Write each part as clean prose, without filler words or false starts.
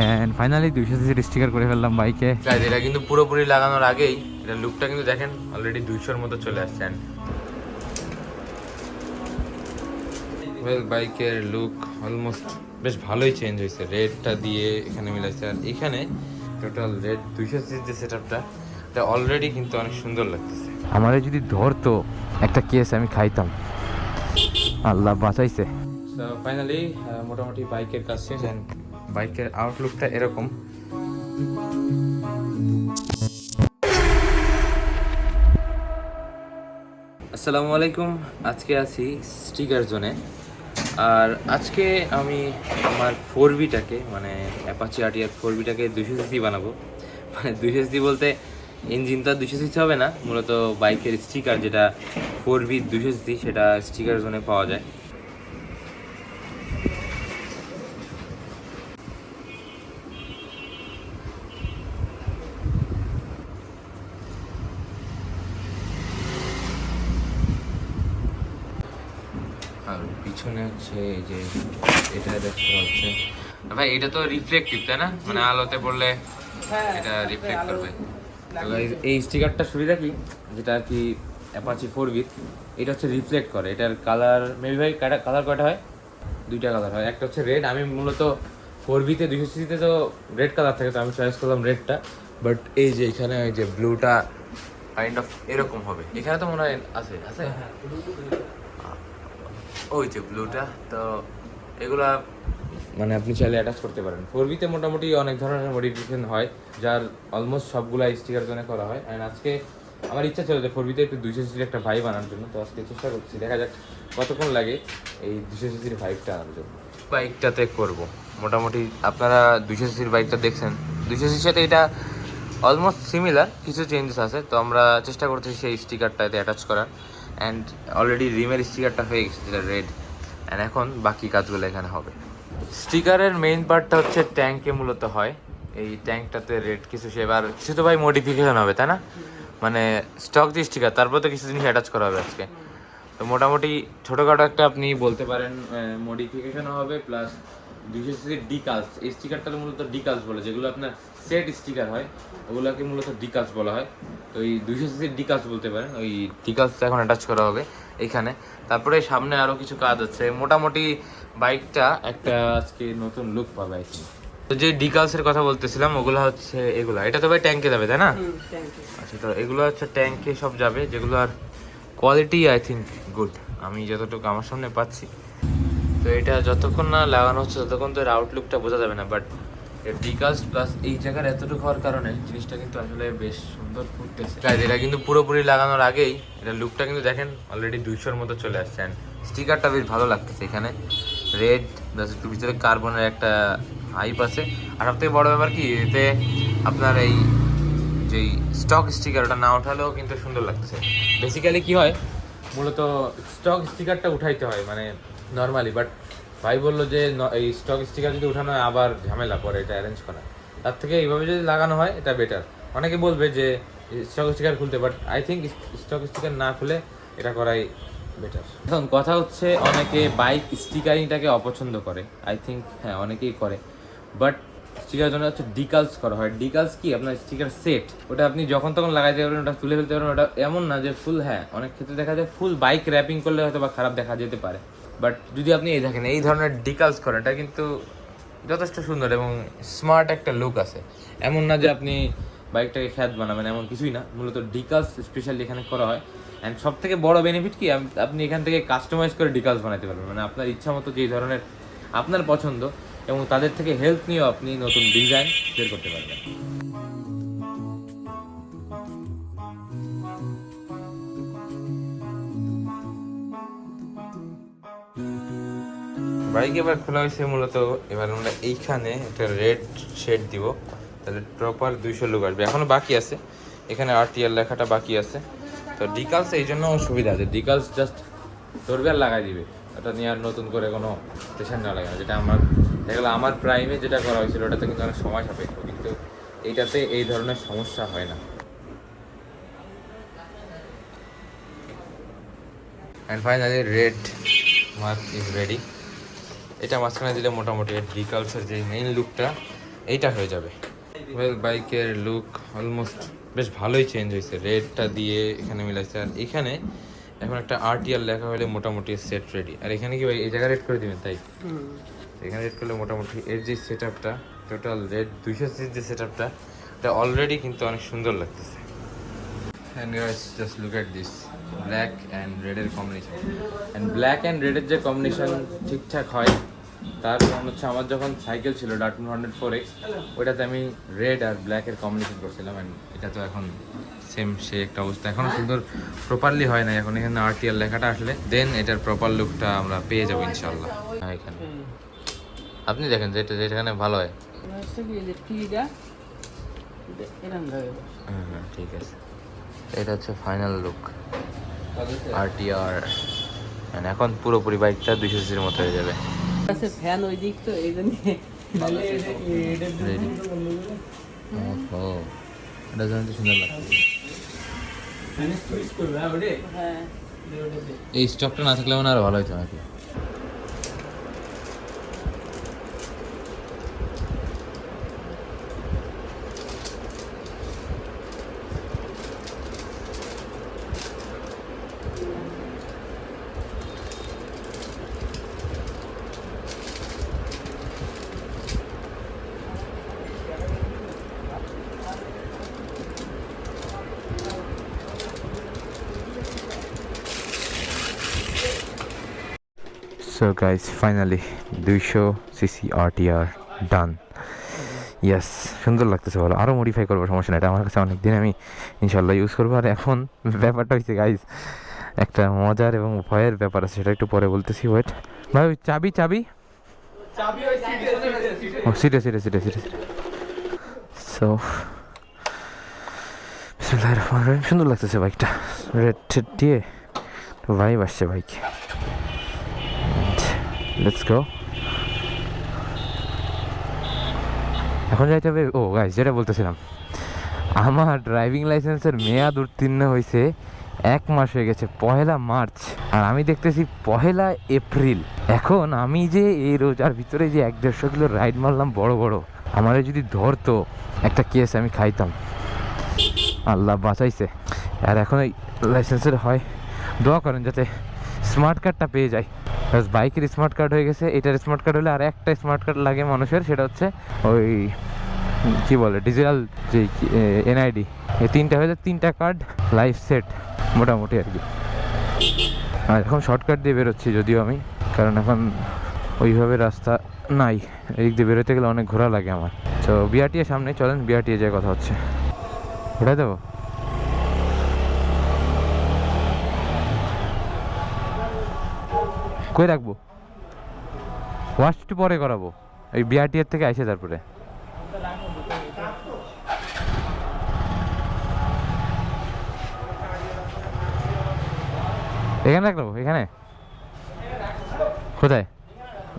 And finally 200 সিসির sticker করে ফেললাম বাইকে। গাইস এটা কিন্তু পুরোপুরি লাগানোর আগেই এটা লুকটা কিন্তু দেখেন অলরেডি 200 এর মতো চলে আসছে। বাইকের লুক অলমোস্ট বেশ ভালোই চেঞ্জ হয়েছে, রেডটা দিয়ে এখানে মিলাইছে। আর এখানে টোটাল রেড 200 সিসির যে সেটআপটা এটা অলরেডি কিন্তু অনেক সুন্দর লাগতেছে। আমাদের যদি ধরতো একটা কেস আমি খাইতাম, আল্লাহ বাঁচাইছে। সো ফাইনালি মোটামুটি বাইকের কাজ শেষ। বাইকের আউটলুকটা এরকম। আসসালামু আলাইকুম, আজকে আছি স্টিকার জোনে। আর আজকে আমি আমার 4বিটাকে মানে অ্যাপাচি আরটিআর 4বিটাকে 200 সিসি বানাবো। মানে 200 সিসি বলতে ইঞ্জিন তো 200 সিসি হবে না, মূলত বাইকের স্টিকার যেটা 4বি 200 সিসি সেটা স্টিকার জোনে পাওয়া যায়। আর পিছনে হচ্ছে এই যে এটা দেখতে হচ্ছে ভাই, এটা তো রিফ্লেক্টিভ তাই না, মানে আলোতে পড়লে এটা রিফ্লেক্ট করবে। এই স্টিকারটা সুবিধা কি, যেটা আর কি অ্যাপাচি 4বি এটা হচ্ছে রিফ্লেক্ট করে। এটার কালার মেবি ভাই কালার কয়টা হয়? দুইটা কালার হয়, একটা হচ্ছে রেড। আমি মূলত 4বিতে 200 সিসিতে তো রেড কালার থাকে, তো আমি চয়েস করলাম রেডটা। বাট এই যে এখানে এই যে ব্লুটা কাইন্ড অফ এরকম হবে, এখানে তো মনে হয় আছে আছে ওই যে ব্লুটা। তো এগুলা মানে আপনি চাইলে অ্যাটাচ করতে পারেন। 4বিতে মোটামুটি অনেক ধরনের মডিফিকেশন হয়, যার অলমোস্ট সবগুলা স্টিকার জন্য করা হয়। অ্যান্ড আজকে আমার ইচ্ছা ছিল যে 4বিতে একটু 200 সিসির একটা ভাইব আনার জন্য। তো আজকে চেষ্টা করছি, দেখা যাক কতক্ষণ লাগে এই 200 সিসির ভাইবটা আনার জন্য। বাইকটাতে করব মোটামুটি আপনারা 200 সিসির বাইকটা দেখছেন, 200 সিসির সাথে এটা অলমোস্ট সিমিলার, কিছু চেঞ্জেস আছে। তো আমরা চেষ্টা করতেছি সেই স্টিকারটাতে অ্যাটাচ করার। অ্যান্ড অলরেডি রিমের স্টিকারটা হয়ে গেছে যেটা রেড। অ্যান্ড এখন বাকি কাজগুলো এখানে হবে। স্টিকারের মেইন পার্টটা হচ্ছে ট্যাঙ্কে মূলত হয়, এই ট্যাঙ্কটাতে রেড কিছু সেবার কিছু তো ভাই মডিফিকেশন হবে তাই না, মানে স্টক যে স্টিকার তারপর তো কিছু জিনিস অ্যাটাচ করা হবে আজকে। তো মোটামুটি ছোটোখাটো একটা আপনি বলতে পারেন মডিফিকেশনও হবে, প্লাস 200 সিসির ডিকালস। এই স্টিকারটা মূলত ডিকালস বলে, যেগুলো আপনার সেট স্টিকার হয় ওগুলোকে মূলত ডিকালস বলা হয়। তো এই 200 সিসির ডিকালস বলতে পারেন, ওই ডিকালসটা এখন অ্যাটাচ করা হবে এইখানে। তারপরে সামনে আরও কিছু কাজ আছে। মোটামুটি বাইকটা একটা আজকে নতুন লুক পাবে আই থিঙ্ক। তো যে ডিকালসের কথা বলতেছিলাম ওগুলো হচ্ছে এগুলা, এটা তো ভাই ট্যাঙ্কে যাবে তাই না? আচ্ছা, তো এগুলো হচ্ছে ট্যাঙ্কে সব যাবে, যেগুলো আর কোয়ালিটি আই থিঙ্ক গুড, আমি যতটুকু আমার সামনে পাচ্ছি। তো এটা যতক্ষণ না লাগানো হচ্ছে ততক্ষণ তো এর আউটলুকটা বোঝা যাবে না, বাট এর ডিকালস প্লাস এই জায়গার এতটুকু হওয়ার কারণে জিনিসটা কিন্তু আসলে বেশ সুন্দর ফুটতেছে। এটা কিন্তু পুরোপুরি লাগানোর আগেই এটা লুকটা কিন্তু দেখেন অলরেডি 200-র মতো চলে আসছে। অ্যান্ড স্টিকারটা বেশ ভালো লাগতেছে, এখানে রেড প্লাস একটু ভিতরে কার্বনের একটা হাইপ আছে। আর সবথেকে বড় ব্যাপার কি, এতে আপনার এই যেই স্টক স্টিকার ওটা না ওঠালেও কিন্তু সুন্দর লাগতেছে। বেসিক্যালি কি হয়, মূলত স্টক স্টিকারটা উঠাইতে হয় মানে নর্মালি, বাট ভাই বললো যে এই স্টক স্টিকার যদি উঠানো হয় আবার ঝামেলা পড়ে এটা অ্যারেঞ্জ করা, তার থেকে এইভাবে যদি লাগানো হয় এটা বেটার। অনেকে বলবে যে স্টক স্টিকার খুলতে, but I think stock sticker না খুলে এটা করাই বেটার। এখন কথা হচ্ছে অনেকে বাইক স্টিকারিংটাকে অপছন্দ করে, আই থিঙ্ক হ্যাঁ অনেকেই করে, বাট স্টিকার জন্য হচ্ছে ডিকালস করা হয়। ডিকালস কি আপনার স্টিকার সেট, ওটা আপনি যখন তখন লাগাইতে পারবেন, ওটা তুলে ফেলতে পারবেন। ওটা এমন না যে ফুল, হ্যাঁ অনেক ক্ষেত্রে দেখা যায় ফুল বাইক র্যাপিং করলে হয়তো বা খারাপ দেখা যেতে পারে, বাট যদি আপনি এই দেখেন এই ধরনের ডিকালস করেন এটা কিন্তু যথেষ্ট সুন্দর এবং স্মার্ট একটা লুক আছে। এমন না যে আপনি বাইকটাকে খ্যাত বানাবেন, এমন কিছুই না। মূলত ডিকালস স্পেশালি এখানে করা হয়। অ্যান্ড সব থেকে বড় বেনিফিট কি, আপনি এখান থেকে কাস্টমাইজ করে ডিকালস বানাতে পারবেন, মানে আপনার ইচ্ছা মতো যেই ধরনের আপনার পছন্দ, এবং তাদের থেকে হেল্প নিয়েও আপনি নতুন ডিজাইন বের করতে পারবেন। বাইক এবার খোলা হয়েছে মূলত। এবার আমরা এইখানে একটা রেড শেড দিব, তাহলে প্রপার 200 লুক আসবে। এখনো বাকি আছে, এখানে আরটিআর লেখাটা বাকি আছে। তো ডিকালস এই জন্য সুবিধা আছে, ডিকালস জাস্ট ধরবে আর লাগাই দিবে, ওটা নিয়ে আর নতুন করে কোনো স্টেশন না লাগে না। যেটা আমার দেখলাম আমার প্রাইমে যেটা করা হয়েছিল ওটাতে কিন্তু অনেক সময় সাপেক্ষ, কিন্তু এইটাতে এই ধরনের সমস্যা হয় না। And finally red mark is ready. এটা মাঝখানে দিলে মোটামুটি ডিকালসের যে মেইন লুকটা এইটা হয়ে যাবে। ওয়েল, বাইকের লুক অলমোস্ট বেশ ভালোই চেঞ্জ হয়েছে, রেডটা দিয়ে এখানে মিলাইছে। আর এখানে এখন একটা RTR লেখা হলে মোটামুটি সেট রেডি। আর এখানে কি ভাই এই জায়গায় রেড করে দিবেন? তাই এখানে রেড করলে মোটামুটি এর যে সেট আপটা, টোটাল রেড 200cc যে সেট আপটা, এটা অলরেডি কিন্তু অনেক সুন্দর লাগতেছে। And guys, just look at this, black and red এর combination. and black and red এর যে কম্বিনেশন ঠিকঠাক হয় তার কারণ হচ্ছে আমার যখন সাইকেল ছিল ডাটমুর 104X, ওইটাতে আমি রেড আর ব্ল্যাক এর কম্বিনেশন করছিলাম। অ্যান্ড এটা তো এখন সেম সে একটা অবস্থা, এখনো সুন্দর প্রপারলি হয় না। এখন এখানে RTR লেখাটা আসলে দেন এটার প্রপার লুকটা আমরা পেয়ে যাবো ইনশাল্লাহ। হ্যাঁ, এখানে আপনি দেখেন যেখানে ভালো হয়। হ্যাঁ, ঠিক আছে। এটা হচ্ছে ফাইনাল লুক RTR। এখন পুরোপুরি বাইকটা 200cc মতো হয়ে যাবে। ফ্যান ওই দিক তো এই জন্য এটা জানতে সুন্দর লাগছে। এই স্টকটা না থাকলে মনে আরো ভালো হতো নাকি। So guys, finally 200cc RTR done. Yes, সুন্দর লাগতেছে ভালো। আরও মডিফাই করবো, সমস্যা না, এটা আমার কাছে অনেক দিন আমি ইনশাল্লাহ ইউজ করবো। আর এখন ব্যাপারটা হচ্ছে গাইজ, একটা মজার এবং ভয়ের ব্যাপার আছে, সেটা একটু পরে বলতেছি। ওয়েট ভাই, ওই চাবি ও সিটে সো সুন্দর লাগতেছে বাইকটা, রেড দিয়ে ভাইব আসছে বাইকে। Let's go. এখন যাইতে হবে। ও গাইস, যেটা বলতেছিলাম, আমার ড্রাইভিং লাইসেন্সের মেয়াদ উত্তীর্ণ হয়েছে 1 মাস হয়ে গেছে, 1 মার্চ, আর আমি দেখতেছি 1 এপ্রিল। এখন আমি যে এই রোজার ভিতরে যে 1-150 কিলো রাইড মারলাম বড় বড়, আমারে যদি ধরতো একটা কেস আমি খাইতাম। আল্লাহ বাঁচাইছে। আর এখন এই লাইসেন্সের হয়, দোয়া করেন যাতে স্মার্ট কার্ডটা পেয়ে যায়। বাইকের স্মার্ট কার্ড হয়ে গেছে, এটার স্মার্ট কার্ড হলে আর একটা স্মার্ট কার্ড লাগে মানুষের, সেটা হচ্ছে ওই কি বলে ডিজিটাল যে NID। এই 3টা হয়ে যায়, 3টা কার্ড লাইফ সেট মোটামুটি আর কি। আর এখন শর্টকাট দিয়ে বেরোচ্ছি যদিও আমি, কারণ এখন ওইভাবে রাস্তা নাই, এদিক দিয়ে বেরোতে গেলে অনেক ঘোরা লাগে আমার। তো BRT এর সামনে চলেন, BRT যে কথা হচ্ছে ওটাই দেবো। কই রাখবো? ওয়াশ একটু পরে করাবো, এই BRT এর থেকে আইসে তারপরে। এখানে রাখবো, এখানে কোথায়?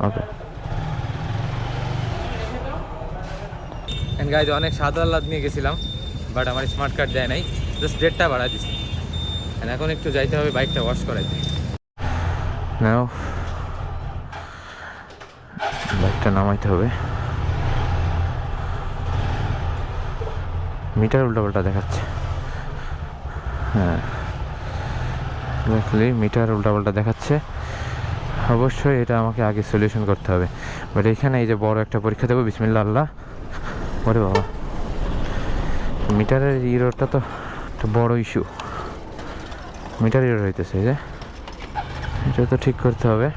ওকে। গাইজ, অনেক সাদা আহ্লাদ নিয়ে গেছিলাম, বাট আমার স্মার্ট কার্ড দেয় নাই, জাস্ট ডেটটা বাড়াই দিচ্ছি। এখন একটু যাইতে হবে বাইকটা ওয়াশ করাইতে। নাও বাইকটা নামাইতে হবে। মিটার উল্টাপাল্টা দেখাচ্ছে। হ্যাঁ, মিটার উল্টাপাল্টা দেখাচ্ছে। অবশ্যই এটা আমাকে আগে সলিউশন করতে হবে। বাট এখানে এই যে বড় একটা পরীক্ষা দেবো, বিসমিল্লাহ আল্লাহ। ওরে বাবা, মিটারের ইরোরটা তো একটা বড় ইস্যু। মিটার ইরোর হইতেছে, যে এটা তো ঠিক করতে হবে।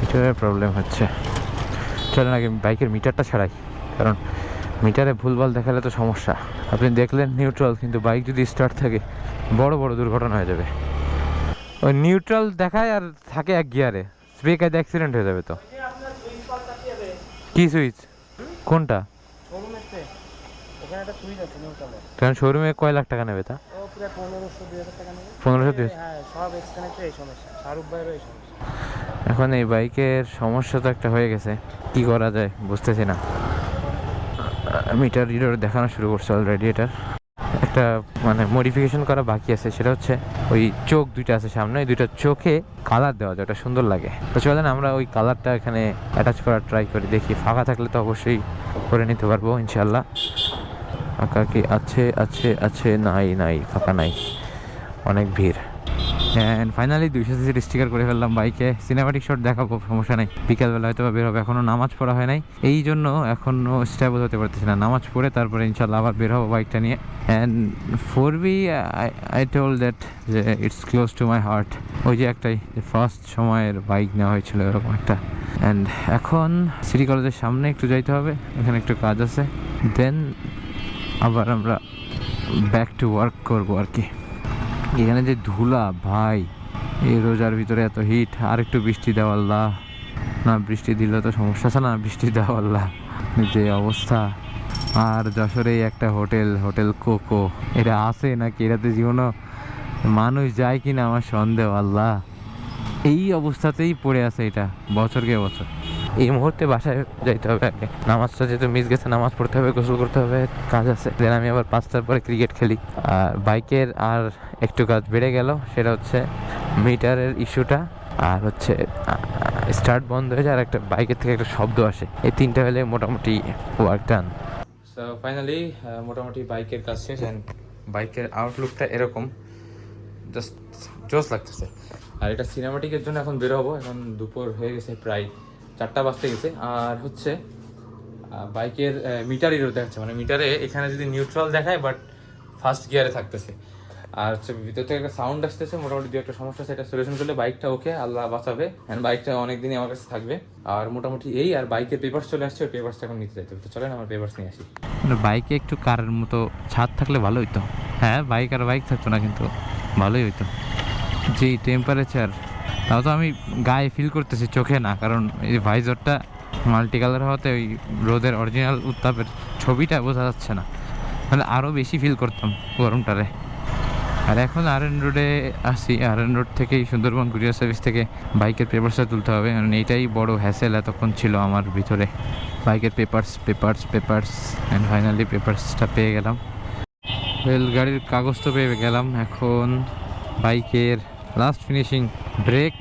মিটারের প্রবলেম হচ্ছে। চলেন আগে বাইকের মিটারটা ছাড়াই, কারণ মিটারে ভুলভাল দেখালে তো সমস্যা। আপনি দেখলেন নিউট্রাল, কিন্তু বাইক যদি স্টার্ট থাকে বড় বড় দুর্ঘটনা হয়ে যাবে। ওই নিউট্রাল দেখায় আর থাকে 1 গিয়ারে, ব্রেকায় অ্যাক্সিডেন্ট হয়ে যাবে। তো কি সুইচ? কোনটা? কারণ শোরুমে কয় লাখ টাকা নেবে? তা 1500 এখন এই বাইকের সমস্যা তো একটা হয়ে গেছে, কি করা যায় বুঝতেছি না। মিটার রিডার দেখানো শুরু করছে অলরেডি। এটার একটা একটা মানে মডিফিকেশন করা বাকি আছে, সেটা হচ্ছে ওই চোখ দুইটা আছে সামনে, ওই দুইটা চোখে কালার দেওয়া যায়, ওটা সুন্দর লাগে। তো চলেন আমরা ওই কালারটা এখানে অ্যাটাচ করার ট্রাই করি, দেখি ফাঁকা থাকলে তো অবশ্যই করে নিতে পারবো ইনশাল্লাহ। ফাঁকা কি আছে? আছে আছে, নাই নাই, ফাঁকা নাই, অনেক ভিড়। অ্যান্ড ফাইনালি 200 সিসির স্টিকার করে ফেললাম বাইকে। সিনেমাটিক শট দেখাবো, সমস্যা নেই, বিকালবেলা হয়তো বের হবে, এখনও নামাজ পড়া হয় নাই, এই জন্য এখনও স্টেবল হতে পারতেছি না। নামাজ পড়ে তারপরে ইনশাল্লাহ আবার বের হবো বাইকটা নিয়ে। And 4V I told that যে it's close to my heart. ওই যে একটাই ফার্স্ট সময়ের বাইক নেওয়া হয়েছিল এরকম একটা। অ্যান্ড এখন সিটি কলেজের সামনে একটু যাইতে হবে, এখানে একটু কাজ আছে, দেন আবার আমরা ব্যাক টু ওয়ার্ক করবো আর কি। এখানে যে ধুলা ভাই, এই রোজার ভিতরে এত হিট, আর একটু বৃষ্টি দাও আল্লাহ। না বৃষ্টি দিলে তো সমস্যা আছে, না বৃষ্টি দাও আল্লাহ, যে অবস্থা। আর যশোরে একটা হোটেল কোকো, এটা আছে নাকি? এটাতে জীবনও মানুষ যায় কিনা আমার সন্দেহ আল্লাহ। এই অবস্থাতেই পড়ে আছে এটা বছরকে বছর। এই মুহূর্তে বাসায় যাইতে হবে আগে, নামাজটা যেহেতু মিস গেছে, নামাজ পড়তে হবে, গোসল করতে হবে, কাজ আছে। দেন আমি আবার 5টার পরে ক্রিকেট খেলি। আর বাইকের আর একটু কাজ বেড়ে গেল, সেটা হচ্ছে মিটারের ইস্যুটা, আর হচ্ছে স্টার্ট বন্ধ হয়ে যায়, আর একটা বাইকের থেকে একটা শব্দ আসে। এই তিনটা হলে মোটামুটি ওয়ার্ক ডান। সো ফাইনালি মোটামুটি বাইকের কাজ শেষ। অ্যান্ড বাইকের আউটলুকটা এরকম, জাস্ট জোস লাগতেছে। আর এটা সিনেমাটিকের জন্য এখন বের হবো, এখন দুপুর হয়ে গেছে, প্রায় 4টা বাজতে গেছে। আর হচ্ছে বাইকের মিটার ইরোর দেখাচ্ছে, মানে মিটারে এখানে যদি নিউট্রাল দেখায় বাট ফার্স্ট গিয়ারে থাকতেছে। আর হচ্ছে ভিতর থেকে একটা সাউন্ড আসতেছে, মোটামুটি দু একটা সমস্যা, সেটা সলিউশন করলে বাইকটা ওকে, আল্লাহ বাঁচাবে। অ্যান্ড বাইকটা অনেকদিনই আমার কাছে থাকবে। আর মোটামুটি এই, আর বাইকের পেপারস চলে আসছে, ওই পেপারসটা এখন নিতে যাইতে হবে। তো চলেন আমার পেপারস নিয়ে আসি। মানে বাইকে একটু কারের মতো ছাদ থাকলে ভালো হইতো। হ্যাঁ, বাইক আর বাইক থাকতো না, কিন্তু ভালোই হইতো। যে টেম্পারেচার, তাও তো আমি গায়ে ফিল করতেছি, চোখে না, কারণ এই ভাইজরটা মাল্টি কালার হওয়াতে ওই রোদের অরিজিনাল উত্তাপের ছবিটা বোঝা যাচ্ছে না, মানে আরও বেশি ফিল করতাম গরমটারে। আর এখন RN রোডে আসি, RN রোড থেকেই সুন্দরবন কুরিয়ার সার্ভিস থেকে বাইকের পেপারসটা তুলতে হবে, কারণ এইটাই বড় হ্যাসেল এতক্ষণ ছিল আমার ভিতরে, বাইকের পেপারস। অ্যান্ড ফাইনালি পেপারসটা পেয়ে গেলাম, গাড়ির কাগজ তো পেয়ে গেলাম। এখন বাইকের লাস্ট ফিনিশিং, ব্রেক,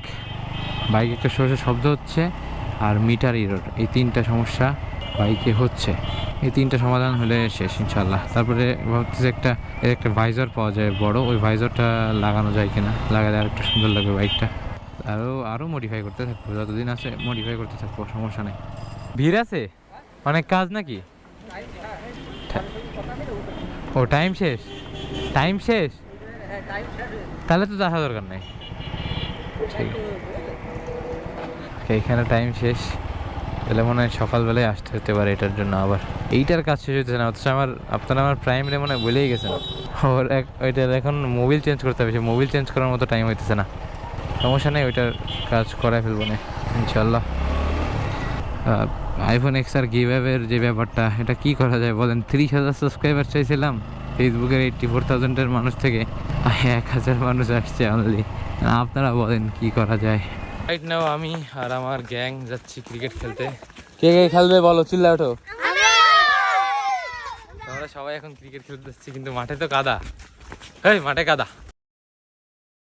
বাইক একটা সরষে শব্দ হচ্ছে, আর মিটার ইরোর, এই 3টা সমস্যা বাইকে হচ্ছে। এই 3টা সমাধান হলে শেষ ইনশাল্লাহ। তারপরে ভাবতেছি একটা ভাইজার পাওয়া যায় বড়, ওই ভাইজারটা লাগানো যায় কিনা, লাগালে আর একটু সুন্দর লাগবে বাইকটা। আরও মডিফাই করতে থাকবো, যতদিন আছে মডিফাই করতে থাকবো, সমস্যা নেই। ভিড় আছে, অনেক কাজ নাকি? ও টাইম শেষ, তাহলে তো দেখা দরকার নেই। ঠিক, এইখানে টাইম শেষ, তাহলে মনে হয় সকালবেলায় আসতে হতে পারে এটার জন্য। আবার এইটার কাজ শেষ হচ্ছে না, অথচ আপনারা আমার প্রাইমারি মনে হয় বলেই গেছেন। ওইটার এখন মোবিল চেঞ্জ করতে হবে, মোবিল চেঞ্জ করার মতো টাইম হইতেছে না। সমস্যা নেই, ওইটার কাজ করাই ফেলবো না ইনশাল্লাহ। iPhone XR গিভঅ্যাওয়ের যে ব্যাপারটা, এটা কি করা যায় বলেন? 30,000 সাবস্ক্রাইবার চাইছিলাম ফেসবুকের 84,000-এর মানুষ থেকে, 1,000 মানুষ আসছে অনলি। আপনারা বলেন কি করা যায়? রাইট নাও আমি আর আমার গ্যাং যাচ্ছি ক্রিকেট খেলতে। কে কে খেলবে বলো, চিল্লা ওঠো। আমরা সবাই এখন ক্রিকেট খেলতে যাচ্ছি, কিন্তু মাঠে তো কাদা, এই মাঠে কাদা।